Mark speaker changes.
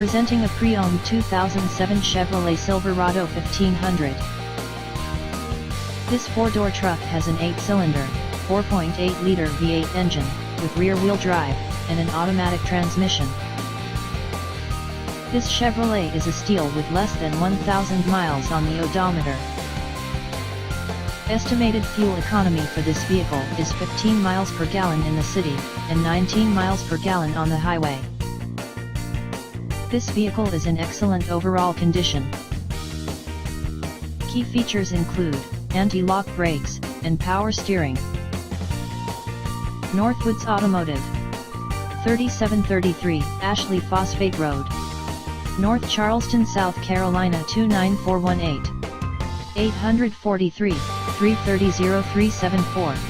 Speaker 1: Presenting a pre-owned 2007 Chevrolet Silverado 1500. This four-door truck has an 8-cylinder, 4.8-liter V8 engine, with rear-wheel drive, and an automatic transmission. This Chevrolet is a steal with less than 1,000 miles on the odometer. Estimated fuel economy for this vehicle is 15 miles per gallon in the city, and 19 miles per gallon on the highway. This vehicle is in excellent overall condition. Key features include anti-lock brakes and power steering. Northwoods Automotive, 3733 Ashley Phosphate Road, North Charleston, South Carolina 29418, 843-330-0374.